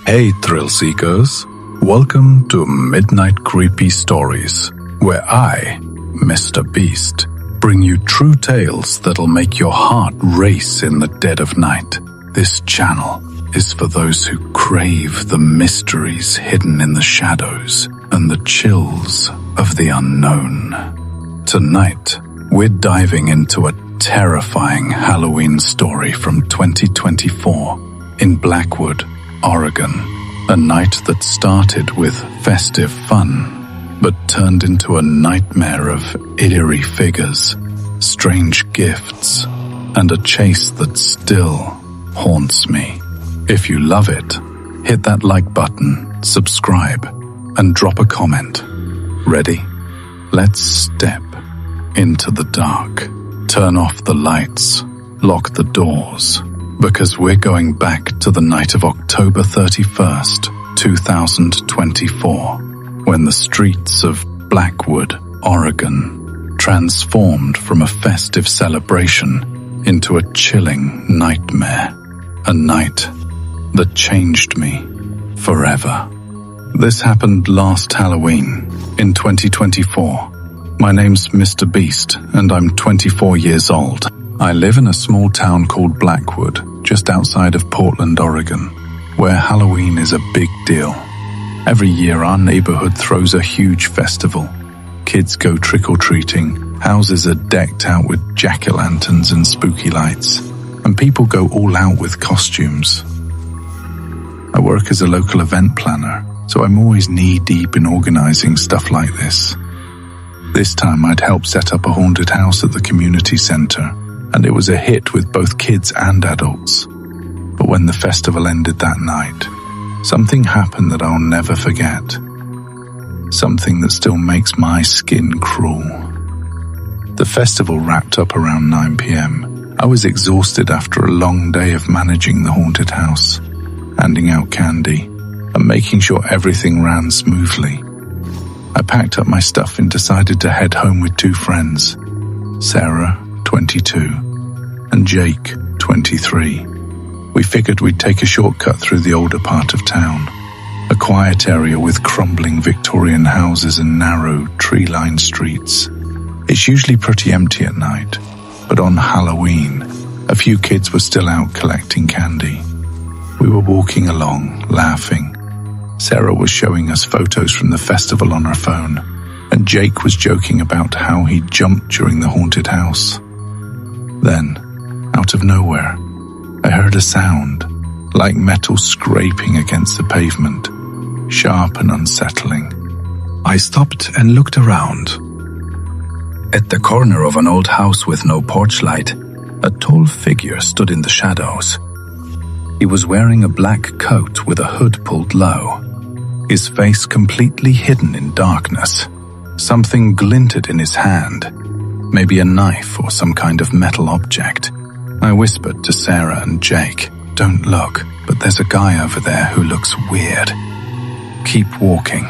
Hey thrill seekers, welcome to Midnight Creepy Stories, where I, MrBeast, bring you true tales that'll make your heart race in the dead of night. This channel is for those who crave the mysteries hidden in the shadows and the chills of the unknown. Tonight, we're diving into a terrifying Halloween story from 2024 in Blackwood, Oregon. A night that started with festive fun, but turned into a nightmare of eerie figures, strange gifts, and a chase that still haunts me. If you love it, hit that like button, subscribe, and drop a comment. Ready? Let's step into the dark. Turn off the lights, lock the doors, because we're going back to the night of October 31st, 2024, when the streets of Blackwood, Oregon, transformed from a festive celebration into a chilling nightmare. A night that changed me forever. This happened last Halloween in 2024. My name's MrBeast, and I'm 24 years old. I live in a small town called Blackwood, just outside of Portland, Oregon, where Halloween is a big deal. Every year our neighborhood throws a huge festival. Kids go trick-or-treating, houses are decked out with jack-o'-lanterns and spooky lights, and people go all out with costumes. I work as a local event planner, so I'm always knee-deep in organizing stuff like this. This time I'd helped set up a haunted house at the community center, and it was a hit with both kids and adults. But when the festival ended that night, something happened that I'll never forget. Something that still makes my skin crawl. The festival wrapped up around 9 p.m. I was exhausted after a long day of managing the haunted house, handing out candy, and making sure everything ran smoothly. I packed up my stuff and decided to head home with two friends, Sarah, 22, and Jake, 23. We figured we'd take a shortcut through the older part of town, a quiet area with crumbling Victorian houses and narrow, tree-lined streets. It's usually pretty empty at night, but on Halloween, a few kids were still out collecting candy. We were walking along, laughing. Sarah was showing us photos from the festival on her phone, and Jake was joking about how he jumped during the haunted house. Then, out of nowhere, I heard a sound, like metal scraping against the pavement, sharp and unsettling. I stopped and looked around. At the corner of an old house with no porch light, a tall figure stood in the shadows. He was wearing a black coat with a hood pulled low, his face completely hidden in darkness. Something glinted in his hand, maybe a knife or some kind of metal object. I whispered to Sarah and Jake, "Don't look, but there's a guy over there who looks weird. Keep walking."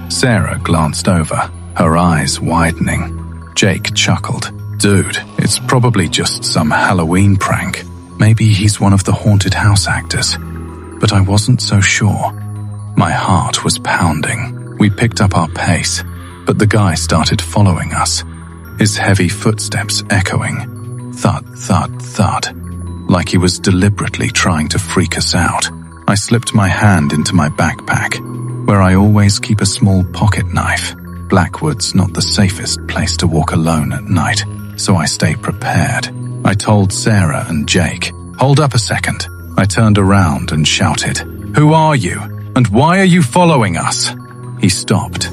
Sarah glanced over, her eyes widening. Jake chuckled. "Dude, it's probably just some Halloween prank. Maybe he's one of the haunted house actors." But I wasn't so sure. My heart was pounding. We picked up our pace, but the guy started following us, his heavy footsteps echoing. Thud, thud, thud, like he was deliberately trying to freak us out. I slipped my hand into my backpack, where I always keep a small pocket knife. Blackwood's not the safest place to walk alone at night, so I stay prepared. I told Sarah and Jake, "Hold up a second." I turned around and shouted, "Who are you? And why are you following us?" He stopped.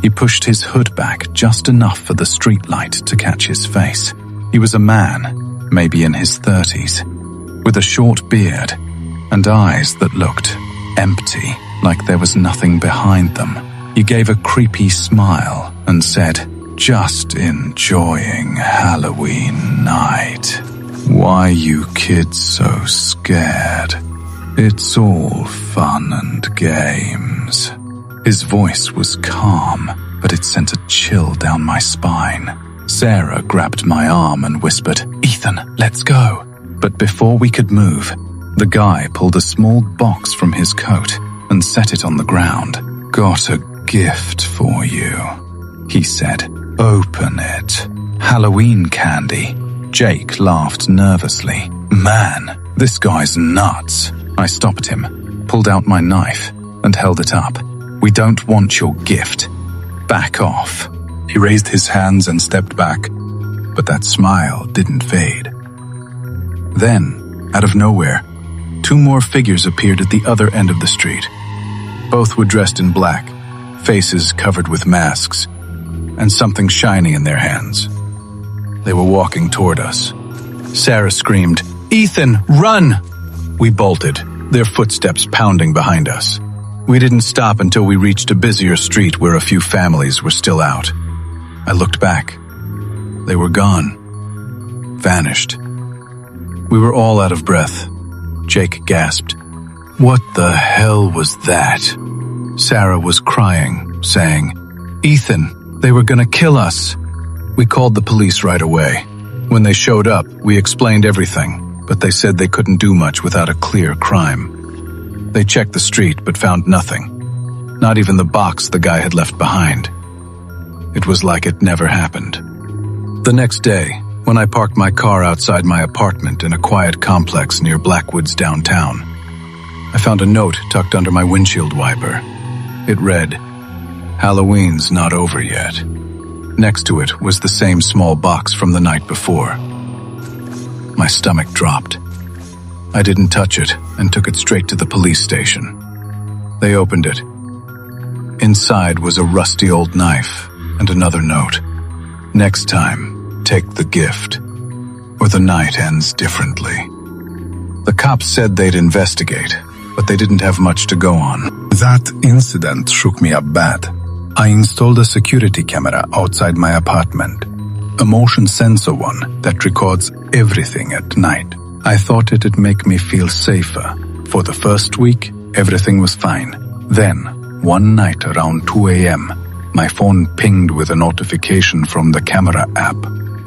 He pushed his hood back just enough for the streetlight to catch his face. He was a man, maybe in his 30s, with a short beard and eyes that looked empty, like there was nothing behind them. He gave a creepy smile and said, "Just enjoying Halloween night. Why you kids so scared? It's all fun and games." His voice was calm, but it sent a chill down my spine. Sarah grabbed my arm and whispered, "Ethan, let's go." But before we could move, the guy pulled a small box from his coat. and set it on the ground. "Got a gift for you," he said. "Open it." "Halloween candy." Jake laughed nervously. "Man, this guy's nuts." I stopped him, pulled out my knife, and held it up. "We don't want your gift. Back off." He raised his hands and stepped back, but that smile didn't fade. Then, out of nowhere, 2 more figures appeared at the other end of the street. Both were dressed in black, faces covered with masks, and something shiny in their hands. They were walking toward us. Sarah screamed, "Ethan, run!" We bolted, their footsteps pounding behind us. We didn't stop until we reached a busier street where a few families were still out. I looked back. They were gone. Vanished. We were all out of breath. Jake gasped. "What the hell was that?" Sarah was crying, saying, "Ethan, they were gonna kill us." We called the police right away. When they showed up, we explained everything, but they said they couldn't do much without a clear crime. They checked the street but found nothing. Not even the box the guy had left behind. It was like it never happened. The next day, when I parked my car outside my apartment in a quiet complex near Blackwood's downtown, I found a note tucked under my windshield wiper. It read, "Halloween's not over yet." Next to it was the same small box from the night before. My stomach dropped. I didn't touch it and took it straight to the police station. They opened it. Inside was a rusty old knife and another note. "Next time, take the gift, or the night ends differently." The cops said they'd investigate, but they didn't have much to go on. That incident shook me up bad. I installed a security camera outside my apartment, a motion sensor one that records everything at night. I thought it'd make me feel safer. For the first week, everything was fine. Then, one night around 2 a.m., my phone pinged with a notification from the camera app.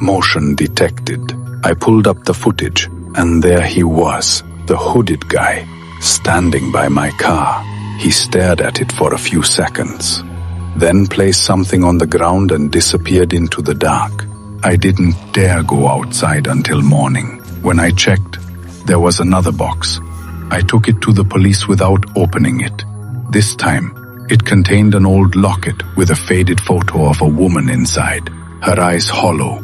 "Motion detected." I pulled up the footage, and there he was, the hooded guy, standing by my car. He stared at it for a few seconds, then placed something on the ground and disappeared into the dark. I didn't dare go outside until morning. When I checked, there was another box. I took it to the police without opening it. This time, it contained an old locket with a faded photo of a woman inside, her eyes hollow,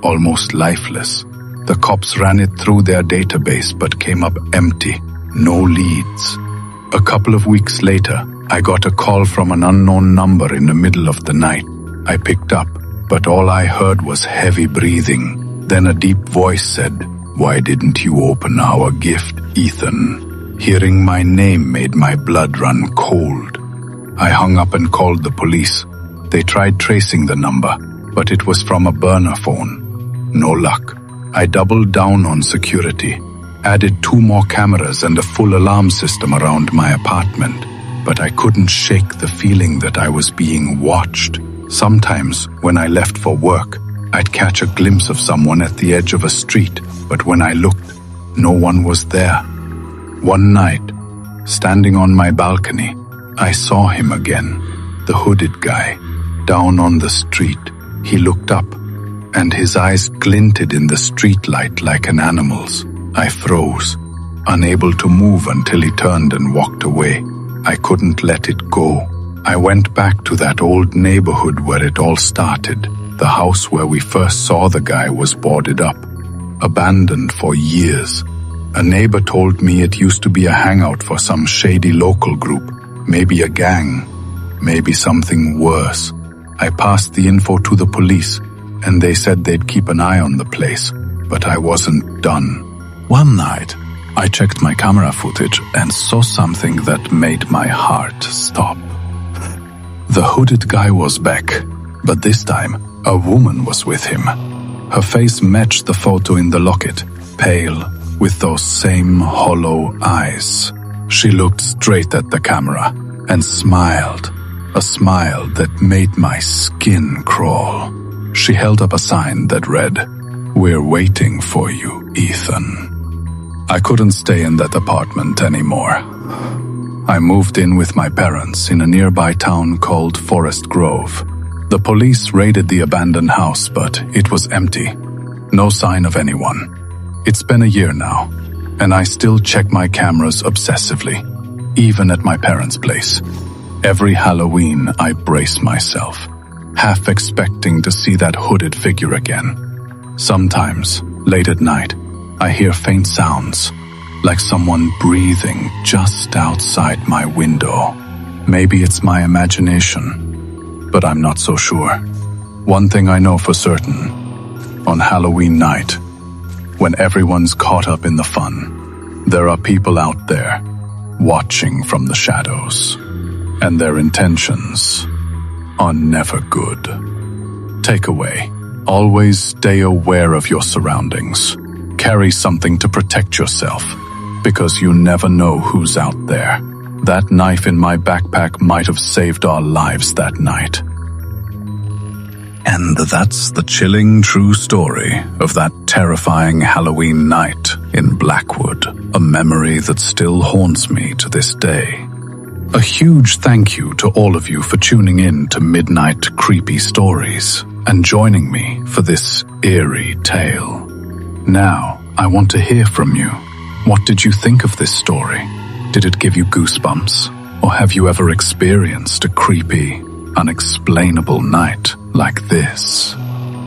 almost lifeless. The cops ran it through their database but came up empty, no leads. A couple of weeks later, I got a call from an unknown number in the middle of the night. I picked up, but all I heard was heavy breathing. Then a deep voice said, "Why didn't you open our gift, Ethan?" Hearing my name made my blood run cold. I hung up and called the police. They tried tracing the number, but it was from a burner phone. No luck. I doubled down on security, added 2 more cameras and a full alarm system around my apartment, but I couldn't shake the feeling that I was being watched. Sometimes, when I left for work, I'd catch a glimpse of someone at the edge of a street, but when I looked, no one was there. One night, standing on my balcony, I saw him again, the hooded guy, down on the street. He looked up, and his eyes glinted in the streetlight like an animal's. I froze, unable to move until he turned and walked away. I couldn't let it go. I went back to that old neighborhood where it all started. The house where we first saw the guy was boarded up, abandoned for years. A neighbor told me it used to be a hangout for some shady local group, maybe a gang, maybe something worse. I passed the info to the police, and they said they'd keep an eye on the place, but I wasn't done. One night, I checked my camera footage and saw something that made my heart stop. The hooded guy was back, but this time, a woman was with him. Her face matched the photo in the locket, pale, with those same hollow eyes. She looked straight at the camera and smiled, a smile that made my skin crawl. She held up a sign that read, "We're waiting for you, Ethan." I couldn't stay in that apartment anymore. I moved in with my parents in a nearby town called Forest Grove. The police raided the abandoned house, but it was empty. No sign of anyone. It's been a year now, and I still check my cameras obsessively, even at my parents' place. Every Halloween, I brace myself, half expecting to see that hooded figure again. Sometimes, late at night, I hear faint sounds, like someone breathing just outside my window. Maybe it's my imagination, but I'm not so sure. One thing I know for certain, on Halloween night, when everyone's caught up in the fun, there are people out there watching from the shadows, and their intentions are never good. Takeaway: always stay aware of your surroundings. Carry something to protect yourself, because you never know who's out there. That knife in my backpack might have saved our lives that night. And that's the chilling true story of that terrifying Halloween night in Blackwood, a memory that still haunts me to this day. A huge thank you to all of you for tuning in to Midnight Creepy Stories and joining me for this eerie tale. Now, I want to hear from you. What did you think of this story? Did it give you goosebumps? Or have you ever experienced a creepy, unexplainable night like this?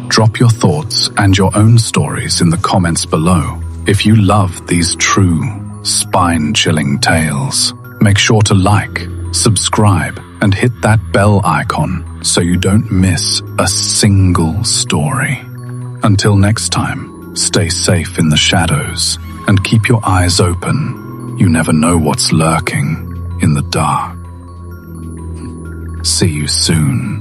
Drop your thoughts and your own stories in the comments below. If you love these true, spine-chilling tales, make sure to like, subscribe, and hit that bell icon so you don't miss a single story. Until next time, stay safe in the shadows and keep your eyes open. You never know what's lurking in the dark. See you soon.